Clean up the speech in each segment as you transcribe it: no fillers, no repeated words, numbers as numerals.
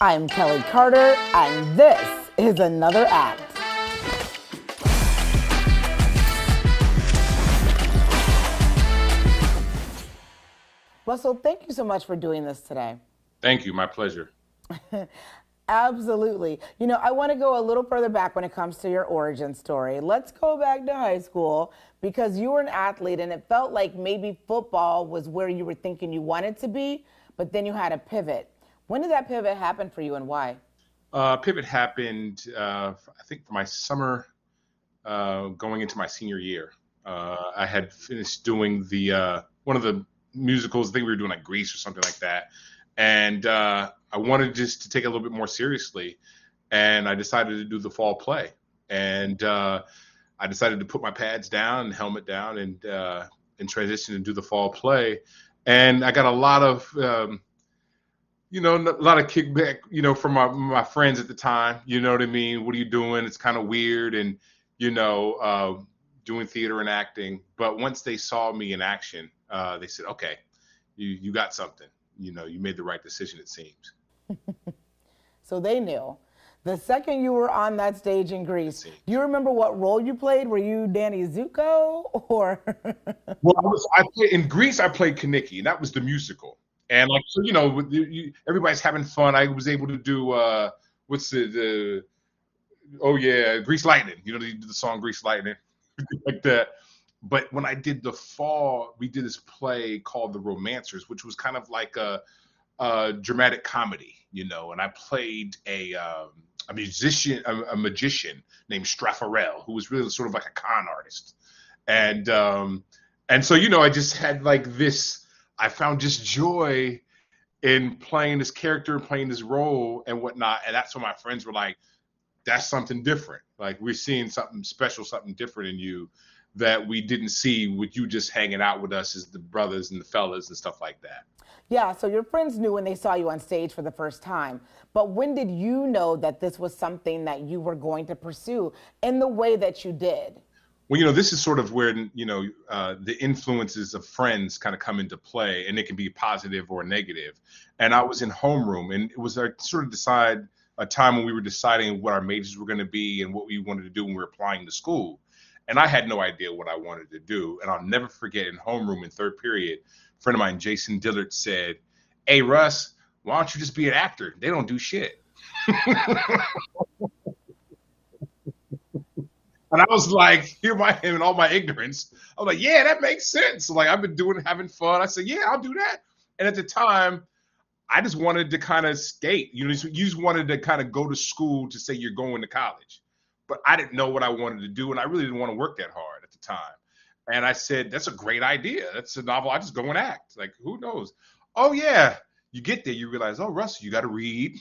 I'm Kelley Carter, and this is Another Act. Russell, thank you so much for doing this today. Thank you. My pleasure. Absolutely. You know, I want to go a little further back when it comes to your origin story. Let's go back to high school because you were an athlete and it felt like maybe football was where you were thinking you wanted to be, but then you had a pivot. When did that pivot happen for you and why? Pivot happened, I think, for my summer going into my senior year. I had finished doing the one of the musicals. I think we were doing like Grease or something like that. And I wanted just to take it a little bit more seriously. And I decided to do the fall play. And I decided to put my pads down and helmet down and transition and do the fall play. And I got a lot of, a lot of kickback, from my friends at the time. You know what I mean? What are you doing? It's kind of weird. And, doing theater and acting. But once they saw me in action, they said, okay, you got something. You made the right decision, it seems. So they knew. The second you were on that stage in Greece, do you remember what role you played? Were you Danny Zuko or? Well, in Greece, I played Kaniki, and that was the musical. And everybody's having fun. I was able to do Grease Lightning. They did the song Grease Lightning, like that. But when I did the fall, we did this play called The Romancers, which was kind of like a dramatic comedy, and I played a magician named Straffarel, who was really sort of like a con artist. And so, I just had like this, I found just joy in playing this character, playing this role and whatnot. And that's when my friends were like, that's something different. Like, we're seeing something special, something different in you that we didn't see with you just hanging out with us as the brothers and the fellas and stuff like that. Yeah, so your friends knew when they saw you on stage for the first time. But when did you know that this was something that you were going to pursue in the way that you did? Well, this is sort of where, the influences of friends kind of come into play, and it can be positive or negative. And I was in homeroom, and it was a time when we were deciding what our majors were going to be and what we wanted to do when we were applying to school. And I had no idea what I wanted to do. And I'll never forget, in homeroom in third period, a friend of mine, Jason Dillard, said, "Hey, Russ, why don't you just be an actor? They don't do shit." And I was like, here I am in all my ignorance. I was like, yeah, that makes sense. Like, I've been having fun. I said, yeah, I'll do that. And at the time, I just wanted to kind of skate. You just wanted to kind of go to school to say you're going to college. But I didn't know what I wanted to do, and I really didn't want to work that hard at the time. And I said, that's a great idea. That's a novel. I just go and act. Like, who knows? Oh, yeah. You get there, you realize, oh, Russ, you got to read.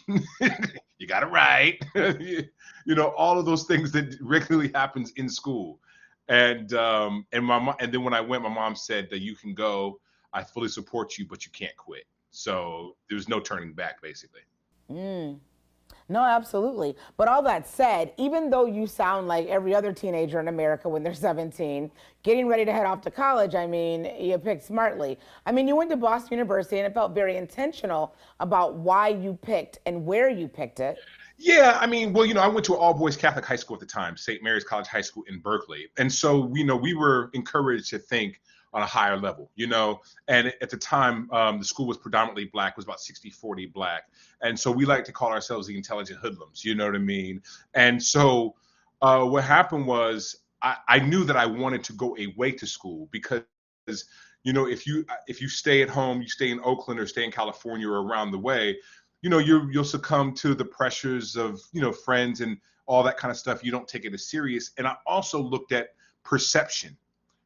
You got to write. All of those things that regularly happens in school. And then when I went, my mom said that you can go. I fully support you, but you can't quit. So there was no turning back, basically. No, absolutely. But all that said, even though you sound like every other teenager in America when they're 17, getting ready to head off to college, you picked smartly. You went to Boston University, and it felt very intentional about why you picked and where you picked it. Yeah, I went to an all-boys Catholic high school at the time, St. Mary's College High School in Berkeley. And so, we were encouraged to think on a higher level, and at the time, the school was predominantly black, was about 60-40 black. And so we like to call ourselves the intelligent hoodlums, you know what I mean? And so what happened was I knew that I wanted to go away to school because, if you stay at home, you stay in Oakland or stay in California or around the way, you'll succumb to the pressures of, friends and all that kind of stuff. You don't take it as serious. And I also looked at perception.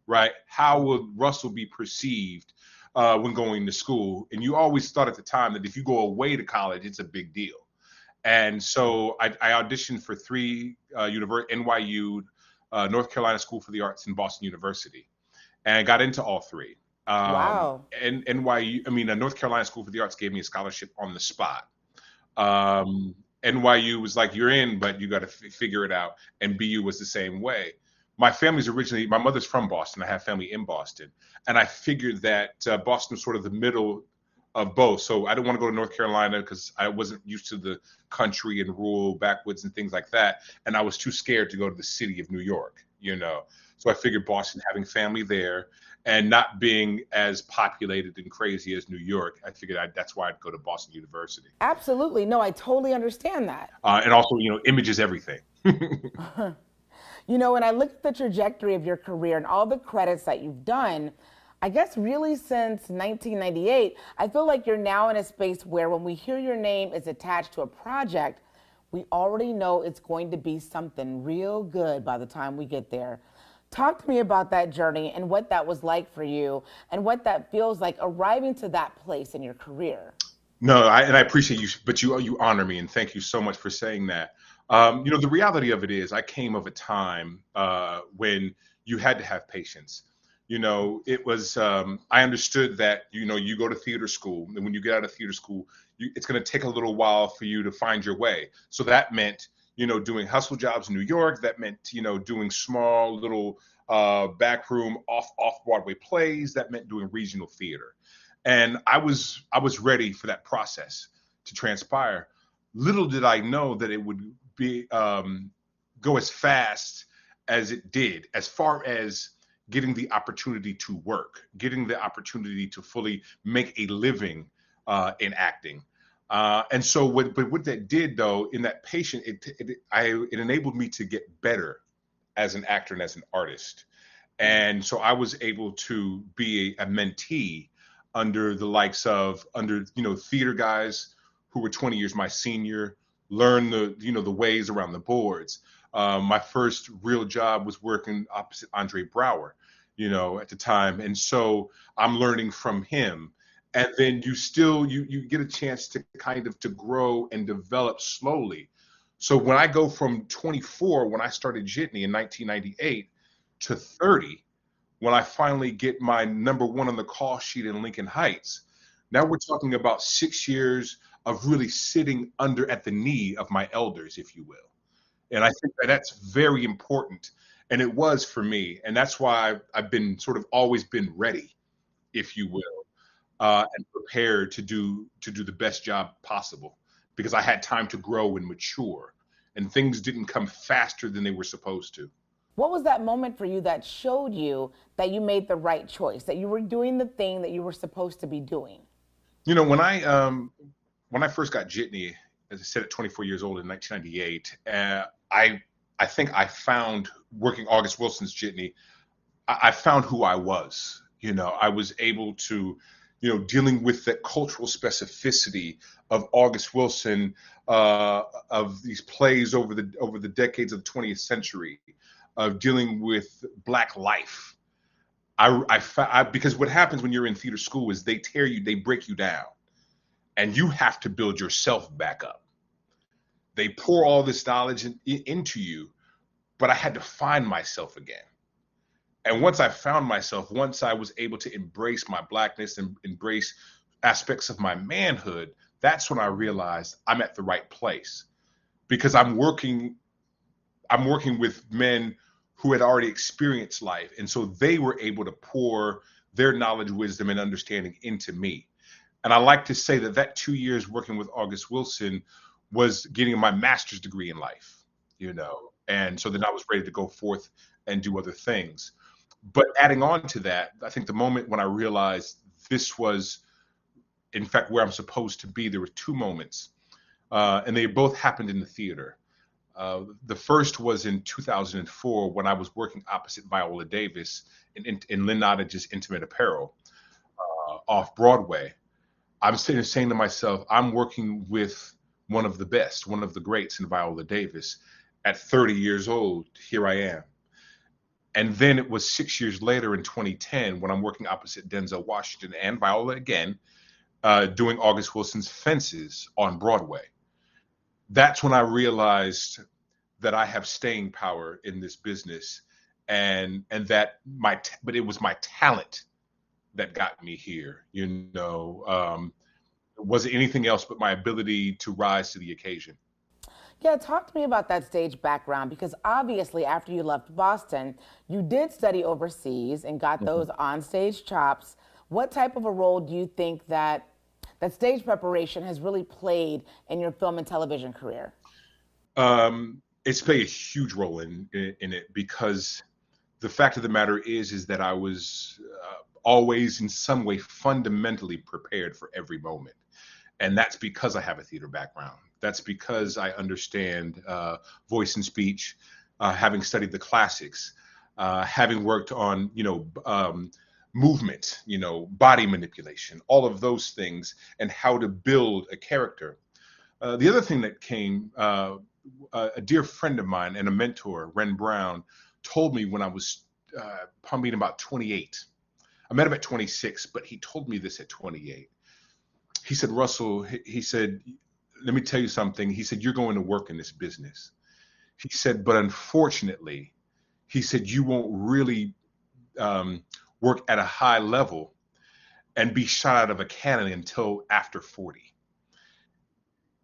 Right? How would Russell be perceived when going to school? And you always thought at the time that if you go away to college, it's a big deal. And so I auditioned for 3 NYU, North Carolina School for the Arts, and Boston University. And I got into all 3. Wow. And NYU, North Carolina School for the Arts gave me a scholarship on the spot. NYU was like, you're in, but you got to figure it out. And BU was the same way. My mother's from Boston. I have family in Boston. And I figured that Boston was sort of the middle of both. So I didn't want to go to North Carolina because I wasn't used to the country and rural backwoods and things like that. And I was too scared to go to the city of New York, you know. So I figured Boston, having family there and not being as populated and crazy as New York, I figured that's why I'd go to Boston University. Absolutely. No, I totally understand that. And also, you know, image is everything. You know, when I look at the trajectory of your career and all the credits that you've done, I guess really since 1998, I feel like you're now in a space where when we hear your name is attached to a project, we already know it's going to be something real good by the time we get there. Talk to me about that journey and what that was like for you and what that feels like arriving to that place in your career. No, and I appreciate you, but you honor me, and thank you so much for saying that. You know, the reality of it is, I came of a time when you had to have patience. You know, it was I understood that, you know, you go to theater school, and when you get out of theater school, it's going to take a little while for you to find your way. So that meant, you know, doing hustle jobs in New York. That meant, you know, doing small little backroom off Broadway plays. That meant doing regional theater. And I was ready for that process to transpire. Little did I know that it would be go as fast as it did, as far as getting the opportunity to work, getting the opportunity to fully make a living in acting. And so what that did, though, in that patient, it enabled me to get better as an actor and as an artist. And so I was able to be a mentee under the likes of, you know, theater guys who were 20 years my senior, learn the, you know, the ways around the boards. My first real job was working opposite Andre Brower, you know, at the time. And so I'm learning from him. And then you get a chance to kind of to grow and develop slowly. So when I go from 24, when I started Jitney in 1998, to 30, when I finally get my #1 on the call sheet in Lincoln Heights, now we're talking about 6 years of really sitting under at the knee of my elders, if you will. And I think that that's very important. And it was for me. And that's why I've been sort of always been ready, if you will, and prepared to do the best job possible, because I had time to grow and mature, and things didn't come faster than they were supposed to. What was that moment for you that showed you that you made the right choice, that you were doing the thing that you were supposed to be doing? You know, when I first got Jitney, as I said, at 24 years old in 1998, I think I found, working August Wilson's Jitney, I found who I was. You know, I was able to, you know, dealing with that cultural specificity of August Wilson, of these plays over the decades of the 20th century, of dealing with Black life. Because what happens when you're in theater school is they tear you, they break you down, and you have to build yourself back up. They pour all this knowledge into you, but I had to find myself again. And once I found myself, once I was able to embrace my Blackness and embrace aspects of my manhood, that's when I realized I'm at the right place, because I'm working with men who had already experienced life. And so they were able to pour their knowledge, wisdom, and understanding into me. And I like to say that 2 years working with August Wilson was getting my master's degree in life, you know. And so then I was ready to go forth and do other things. But adding on to that, I think the moment when I realized this was, in fact, where I'm supposed to be, there were two moments, and they both happened in the theater. The first was in 2004 when I was working opposite Viola Davis in Lynn Nottage's Intimate Apparel off Broadway. I'm saying to myself, I'm working with one of the best, one of the greats in Viola Davis. At 30 years old, here I am. And then it was 6 years later in 2010 when I'm working opposite Denzel Washington and Viola again, doing August Wilson's Fences on Broadway. That's when I realized that I have staying power in this business, and that but it was my talent that got me here. You know, it wasn't anything else but my ability to rise to the occasion. Yeah, talk to me about that stage background, because obviously after you left Boston, you did study overseas and got those on-stage chops. What type of a role do you think that that stage preparation has really played in your film and television career? It's played a huge role in it, because the fact of the matter is that I was always in some way fundamentally prepared for every moment. And that's because I have a theater background. That's because I understand voice and speech, having studied the classics, having worked on, movement, body manipulation, all of those things, and how to build a character. The other thing that came, a dear friend of mine and a mentor, Ren Brown, told me when I was probably about 28. I met him at 26, but he told me this at 28. He said, Russell, he said, let me tell you something. He said, you're going to work in this business. He said, but unfortunately, he said, you won't really work at a high level and be shot out of a cannon until after 40.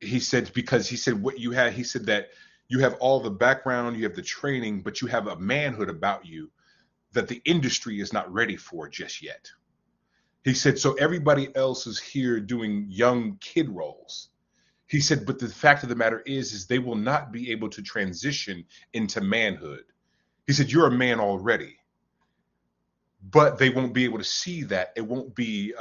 He said, because he said what you have, he said that you have all the background, you have the training, but you have a manhood about you that the industry is not ready for just yet. He said, so everybody else is here doing young kid roles. He said, but the fact of the matter is they will not be able to transition into manhood. He said, you're a man already, but they won't be able to see that. It won't be,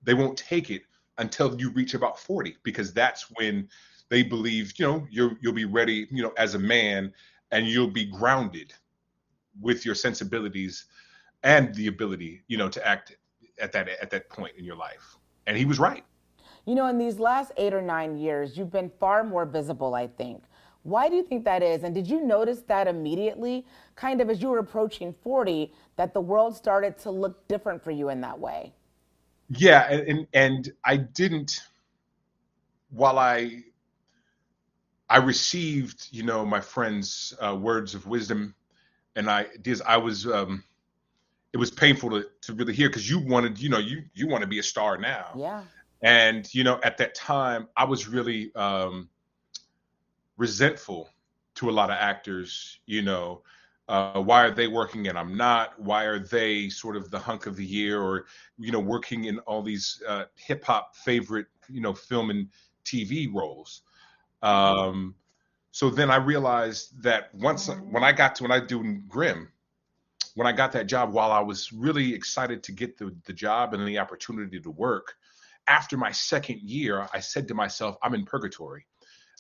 they won't take it until you reach about 40, because that's when they believe, you'll be ready, as a man, and you'll be grounded with your sensibilities and the ability, to act at that point in your life. And he was right. In these last 8 or 9 years, you've been far more visible, I think. Why do you think that is? And did you notice that immediately, kind of as you were approaching 40, that the world started to look different for you in that way? Yeah, and I didn't, while I received, my friends' words of wisdom, and I was, it was painful to really hear, because you wanted, you want to be a star now. Yeah. And, at that time, I was really resentful to a lot of actors, why are they working and I'm not? Why are they sort of the hunk of the year, or, working in all these hip hop favorite, film and TV roles? So then I realized that when I do Grimm, when I got that job, while I was really excited to get the job and the opportunity to work, after my second year, I said to myself, I'm in purgatory.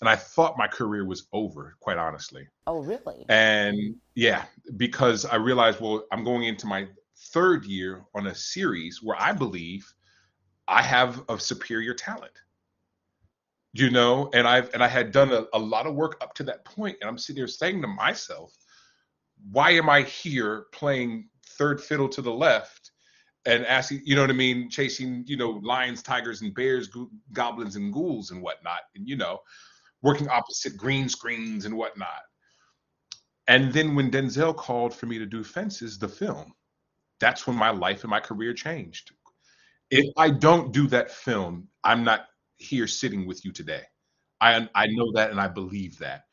And I thought my career was over, quite honestly. Oh, really? And yeah, because I realized, well, I'm going into my third year on a series where I believe I have a superior talent, and I had done a lot of work up to that point. And I'm sitting there saying to myself, why am I here playing third fiddle to the left and asking, what I mean, chasing, lions, tigers, and bears, goblins, and ghouls and whatnot, and, working opposite green screens and whatnot. And then when Denzel called for me to do Fences, the film, that's when my life and my career changed. If I don't do that film, I'm not here sitting with you today. I know that, and I believe that.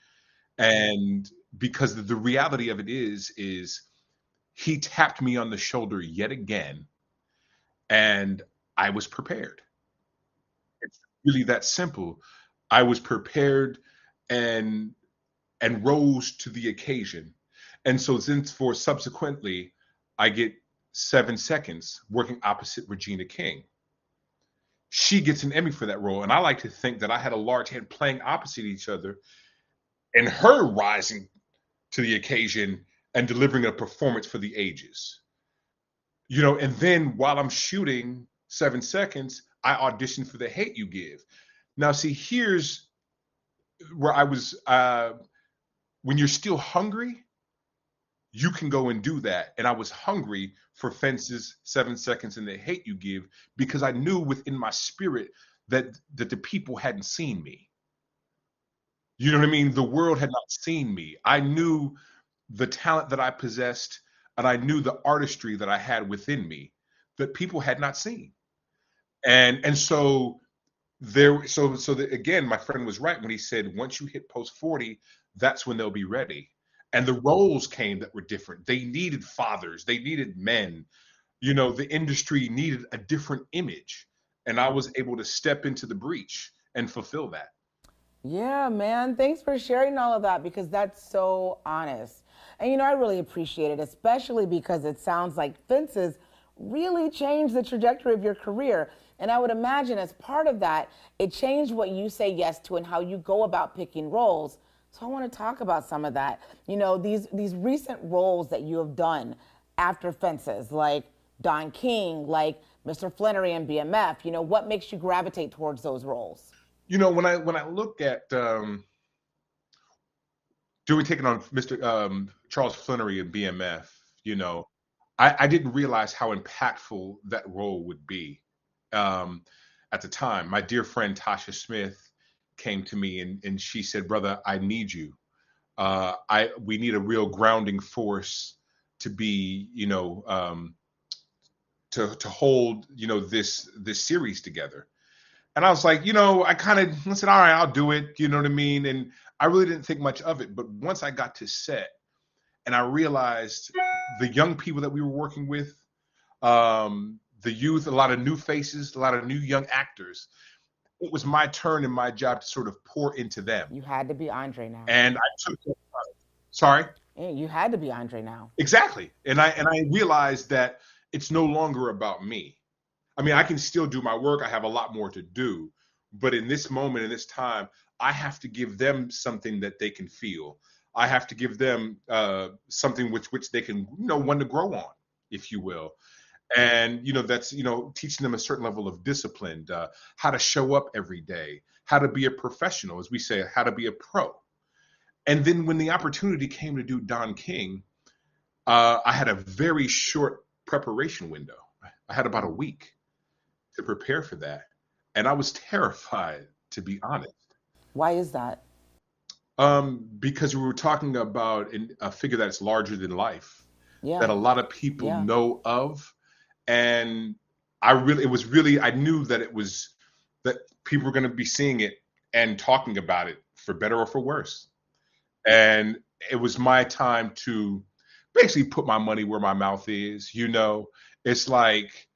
And because the reality of it is he tapped me on the shoulder yet again, and I was prepared. It's really that simple. I was prepared and rose to the occasion. And so subsequently, I get 7 Seconds working opposite Regina King. She gets an Emmy for that role. And I like to think that I had a large hand playing opposite each other, and her rising to the occasion and delivering a performance for the ages. And then while I'm shooting 7 Seconds, I auditioned for The Hate U Give. Now, see, here's where I was, when you're still hungry, you can go and do that. And I was hungry for Fences, 7 Seconds, and The Hate U Give, because I knew within my spirit that the people hadn't seen me. You know what I mean? The world had not seen me. I knew the talent that I possessed, and I knew the artistry that I had within me that people had not seen. And so again, my friend was right when he said, once you hit post 40, that's when they'll be ready. And the roles came that were different. They needed fathers, they needed men. The industry needed a different image. and I was able to step into the breach and fulfill that. Yeah, man. Thanks for sharing all of that because that's so honest. And I really appreciate it, especially because it sounds like fences really changed the trajectory of your career. And I would imagine as part of that, it changed what you say yes to and how you go about picking roles. So I want to talk about some of that. These recent roles that you have done after fences, like Don King, like Mr. Flannery and BMF. What makes you gravitate towards those roles? When I look at doing taking on Mr. Charles Flannery and BMF, I didn't realize how impactful that role would be at the time. My dear friend Tasha Smith came to me and she said, "Brother, I need you. We need a real grounding force to be, to hold, this series together." And I was like, I said, all right, I'll do it. You know what I mean? And I really didn't think much of it. But once I got to set and I realized the young people that we were working with, the youth, a lot of new faces, a lot of new young actors, it was my turn and my job to sort of pour into them. You had to be Andre now. And I took, sorry? Yeah, you had to be Andre now. Exactly. And I realized that it's no longer about me. I mean, I can still do my work. I have a lot more to do. But in this moment, in this time, I have to give them something that they can feel. I have to give them something which they can, one to grow on, if you will. And, that's, teaching them a certain level of discipline, how to show up every day, how to be a professional, as we say, how to be a pro. And then when the opportunity came to do Don King, I had a very short preparation window. I had about a week to prepare for that. And I was terrified, to be honest. Why is that? Because we were talking about a figure that's larger than life, yeah. that a lot of people know of. And I knew that people were going to be seeing it and talking about it for better or for worse. And it was my time to basically put my money where my mouth is. It's like,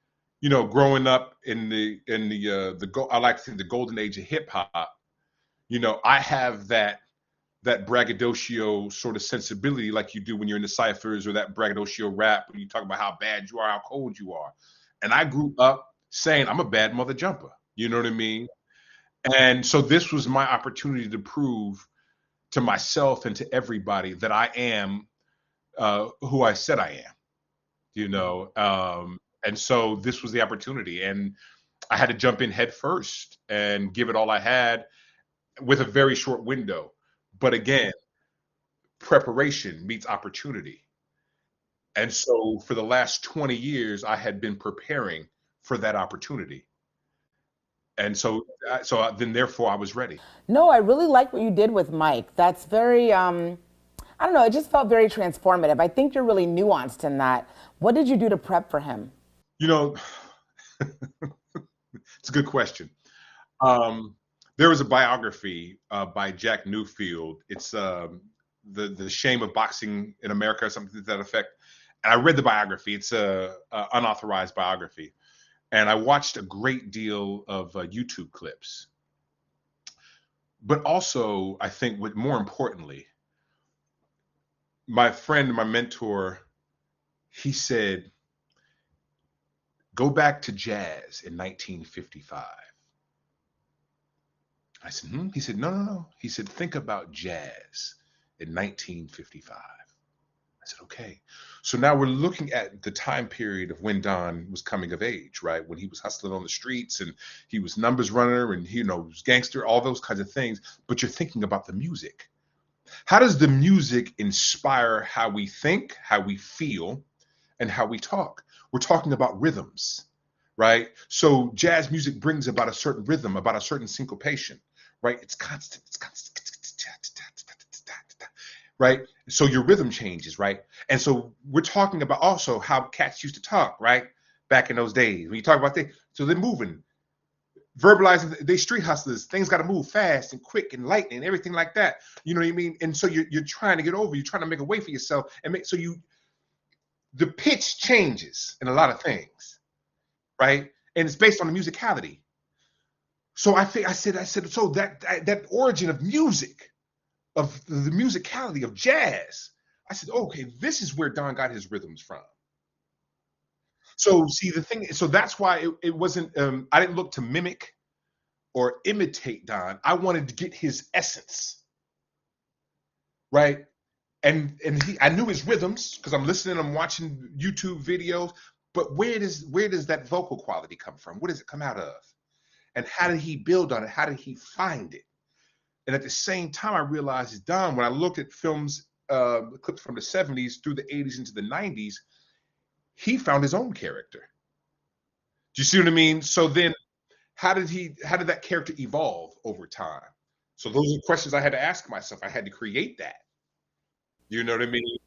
growing up in I like to think the golden age of hip hop, I have that braggadocio sort of sensibility like you do when you're in the ciphers, or that braggadocio rap when you talk about how bad you are, how cold you are. And I grew up saying I'm a bad mother jumper. You know what I mean? And so this was my opportunity to prove to myself and to everybody that I am who I said I am. And so this was the opportunity, and I had to jump in head first and give it all I had with a very short window. But again, preparation meets opportunity. And so for the last 20 years, I had been preparing for that opportunity. And so then therefore I was ready. No, I really like what you did with Mike. That's very, I don't know, it just felt very transformative. I think you're really nuanced in that. What did you do to prep for him? It's a good question. There was a biography by Jack Newfield. It's the Shame of Boxing in America, or something to that effect. And I read the biography. It's a unauthorized biography. And I watched a great deal of YouTube clips. But also, I think more importantly, my friend, my mentor, he said, go back to jazz in 1955. I said, He said, no. He said, think about jazz in 1955. I said, okay. So now we're looking at the time period of when Don was coming of age, right? When he was hustling on the streets and he was numbers runner and he was gangster, all those kinds of things. But you're thinking about the music. How does the music inspire how we think, how we feel, and how we talk? We're talking about rhythms, right? So jazz music brings about a certain rhythm, about a certain syncopation, right? It's constant, right? So your rhythm changes, right? And so we're talking about also how cats used to talk, right? Back in those days, when you talk about things, so they're moving, verbalizing, they street hustlers, things got to move fast and quick and lightning and everything like that. You know what I mean? And so you're trying to get over, you're trying to make a way for yourself and the pitch changes in a lot of things, right? and it's based on the musicality. So I said, so that origin of music, of the musicality of jazz, I said, okay, this is where Don got his rhythms from. So see the thing, so that's why it wasn't. I didn't look to mimic or imitate Don. I wanted to get his essence, right? And I knew his rhythms because I'm listening, I'm watching YouTube videos. But where does that vocal quality come from? Where does it come out of? And how did he build on it? How did he find it? And at the same time, I realized Don, when I looked at films, clips from the 70s through the 80s into the 90s, he found his own character. Do you see what I mean? So then how did that character evolve over time? So those are questions I had to ask myself. I had to create that. You know what I mean?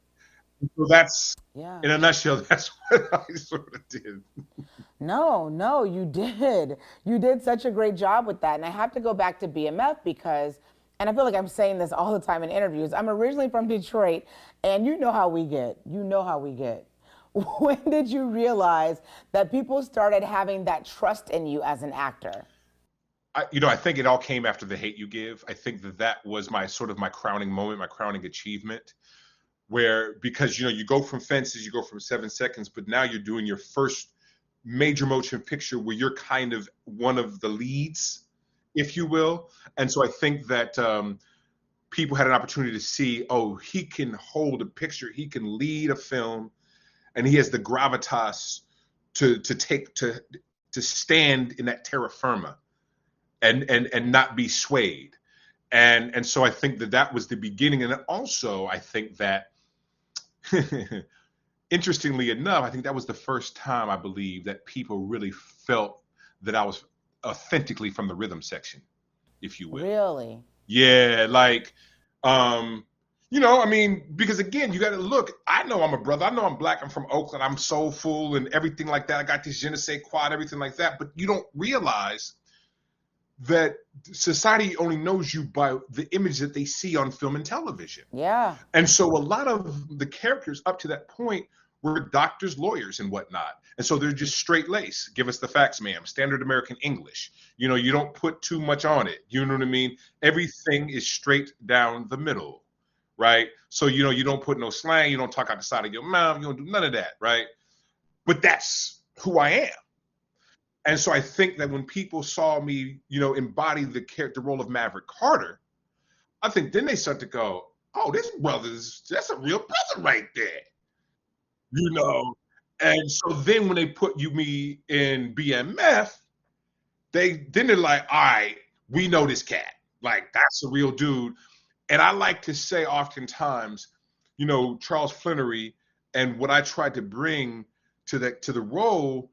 So that's, Yeah. in a nutshell, that's what I sort of did. No, no, you did. You did such a great job with that. And I have to go back to BMF because, and I feel like I'm saying this all the time in interviews, I'm originally from Detroit, and you know how we get. You know how we get. When did you realize that people started having that trust in you as an actor? I think it all came after The Hate U Give. I think that was my sort of my crowning moment, my crowning achievement, where because you go from Fences, you go from 7 Seconds, but now you're doing your first major motion picture where you're kind of one of the leads, if you will. And so I think that people had an opportunity to see, oh, he can hold a picture, he can lead a film, and he has the gravitas to stand in that terra firma and not be swayed. And so I think that was the beginning. And also I think that interestingly enough, I think that was the first time I believe that people really felt that I was authentically from the rhythm section, if you will. Really? Yeah, like, I mean, because again, you got to look. I know I'm a brother. I know I'm black. I'm from Oakland. I'm soulful and everything like that. I got this je ne sais quoi, everything like that. But you don't realize that society only knows you by the image that they see on film and television. Yeah. And so a lot of the characters up to that point were doctors, lawyers, and whatnot. And so they're just straight lace. Give us the facts, ma'am. Standard American English. You don't put too much on it. You know what I mean? Everything is straight down the middle, right? So, you don't put no slang. You don't talk out the side of your mouth. You don't do none of that, right? But that's who I am. And so I think that when people saw me, embody the role of Maverick Carter, I think then they start to go, oh, that's a real brother right there. you know. And so then when they put me in BMF, they're like, all right, we know this cat. Like that's a real dude. And I like to say oftentimes, Charles Flannery and what I tried to bring to the role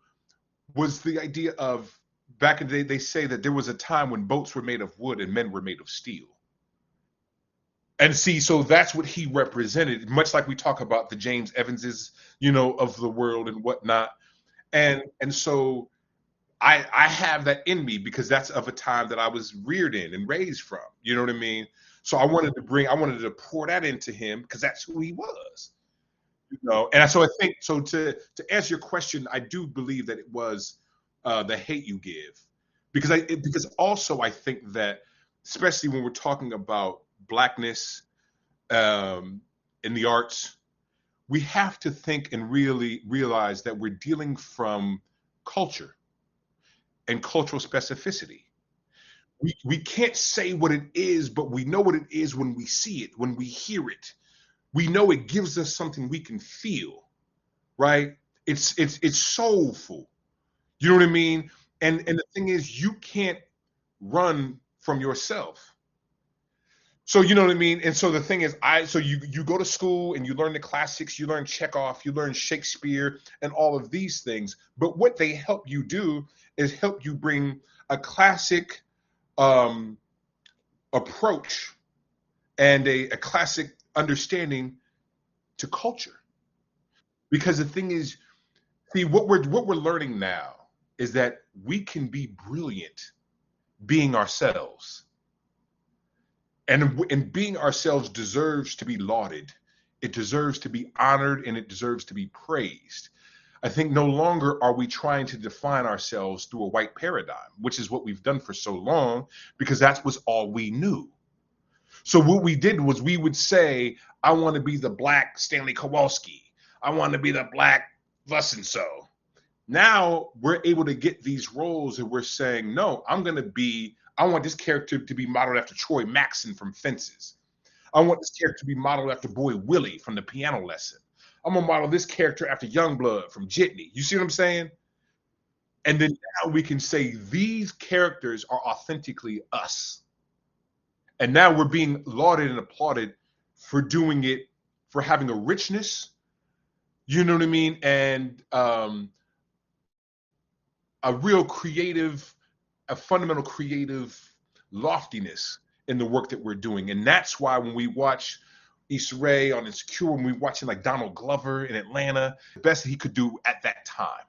was the idea of back in the day, they say that there was a time when boats were made of wood and men were made of steel. And see, so that's what he represented, much like we talk about the James Evanses, of the world and whatnot. And so I have that in me because that's of a time that I was reared in and raised from. You know what I mean? So I wanted to pour that into him because that's who he was. And so I think so to answer your question, I do believe that it was The Hate U Give, because also I think that especially when we're talking about blackness in the arts, we have to think and really realize that we're dealing from culture and cultural specificity. We can't say what it is, but we know what it is when we see it, when we hear it. We know it gives us something we can feel, right? It's soulful. You know what I mean? And the thing is, you can't run from yourself. So you know what I mean? And so the thing is, so you go to school and you learn the classics, you learn Chekhov, you learn Shakespeare and all of these things. But what they help you do is help you bring a classic approach and a classic understanding to culture. Because the thing is, see, what we're learning now is that we can be brilliant being ourselves. And being ourselves deserves to be lauded. It deserves to be honored and it deserves to be praised. I think no longer are we trying to define ourselves through a white paradigm, which is what we've done for so long, because that was all we knew. So what we did was we would say, I want to be the black Stanley Kowalski. I want to be the black thus and so. Now we're able to get these roles and we're saying, no, I want this character to be modeled after Troy Maxson from Fences. I want this character to be modeled after Boy Willie from The Piano Lesson. I'm gonna model this character after Youngblood from Jitney. You see what I'm saying? And then now we can say these characters are authentically us. And now we're being lauded and applauded for doing it, for having a richness, you know what I mean? And a real creative, a fundamental creative loftiness in the work that we're doing. And that's why when we watch Issa Rae on Insecure, when we're watching like Donald Glover in Atlanta, the best that he could do at that time.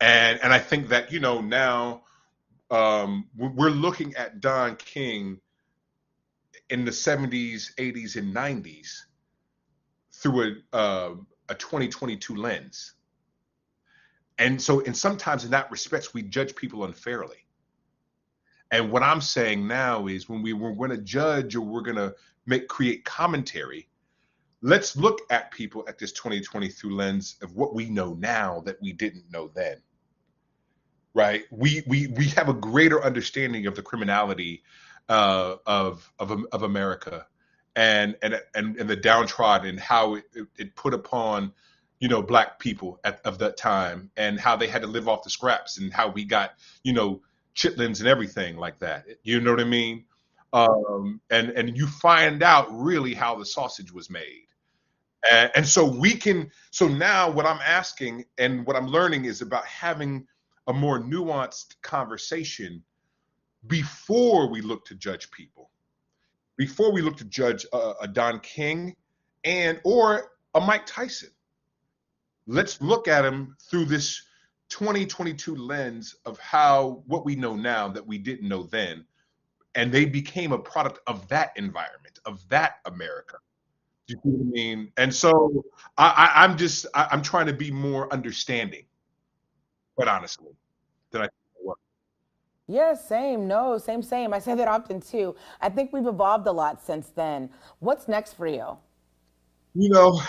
And I think that, you know, now we're looking at Don King in the 70s, 80s, and 90s through a 2022 lens. And so, and sometimes in that respects, we judge people unfairly. And what I'm saying now is when we're going to judge or we're going to create commentary, let's look at people at this 2022 lens of what we know now that we didn't know then. Right? We have a greater understanding of the criminality of America and the downtrodden and how it put upon, you know, Black people of that time, and how they had to live off the scraps, and how we got, you know, chitlins and everything like that. You know what I mean? And you find out really how the sausage was made. And so now what I'm asking and what I'm learning is about having a more nuanced conversation before we look to judge people, before we look to judge a Don King or a Mike Tyson. Let's look at him through this 2022 lens of what we know now that we didn't know then. And they became a product of that environment, of that America. Do you see what I mean? And so I'm trying to be more understanding, quite honestly, than I was. Yeah, same. No, same. I say that often too. I think we've evolved a lot since then. What's next for you? You know,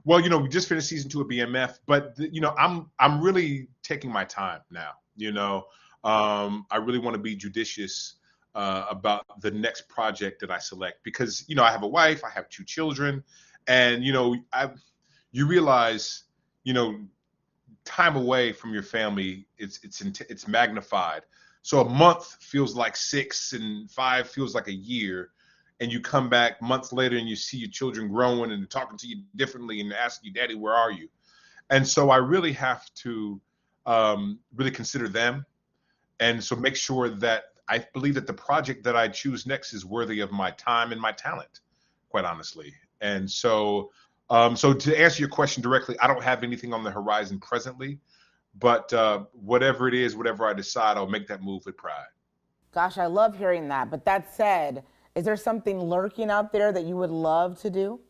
well, you know, we just finished season 2 of BMF, but you know, I'm really taking my time now. You know, I really want to be judicious about the next project that I select, because you know I have a wife, I have 2 children, and you know you realize, you know, time away from your family it's magnified. So a month feels like 6, and 5 feels like a year. And you come back months later and you see your children growing and talking to you differently and asking you, Daddy, where are you? And so I really have to really consider them. And so make sure that I believe that the project that I choose next is worthy of my time and my talent, quite honestly. And so, so to answer your question directly, I don't have anything on the horizon presently, but whatever it is, whatever I decide, I'll make that move with pride. Gosh, I love hearing that. But that said, is there something lurking out there that you would love to do?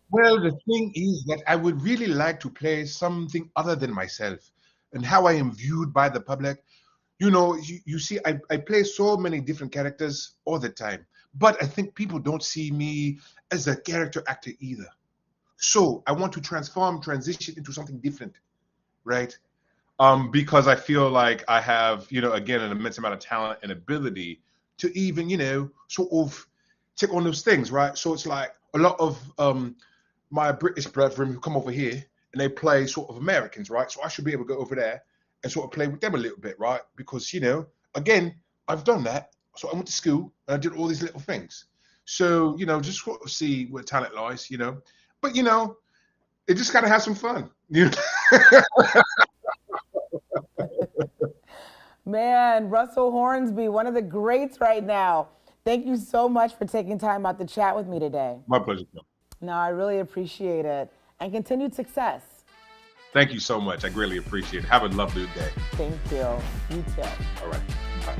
Well, the thing is that I would really like to play something other than myself and how I am viewed by the public. You know, you see, I play so many different characters all the time, but I think people don't see me as a character actor either. So I want to transition into something different, right? Because I feel like I have, you know, again, an immense amount of talent and ability to even, you know, sort of take on those things, right? So it's like a lot of my British brethren who come over here and they play sort of Americans, right? So I should be able to go over there and sort of play with them a little bit, right? Because, you know, again, I've done that. So I went to school and I did all these little things. So, you know, just sort of see where talent lies, you know. But, you know, it just got to have some fun, you know. Man, Russell Hornsby, one of the greats right now. Thank you so much for taking time out to chat with me today. My pleasure. No, I really appreciate it. And continued success. Thank you so much. I greatly appreciate it. Have a lovely day. Thank you. You too. All right. Bye.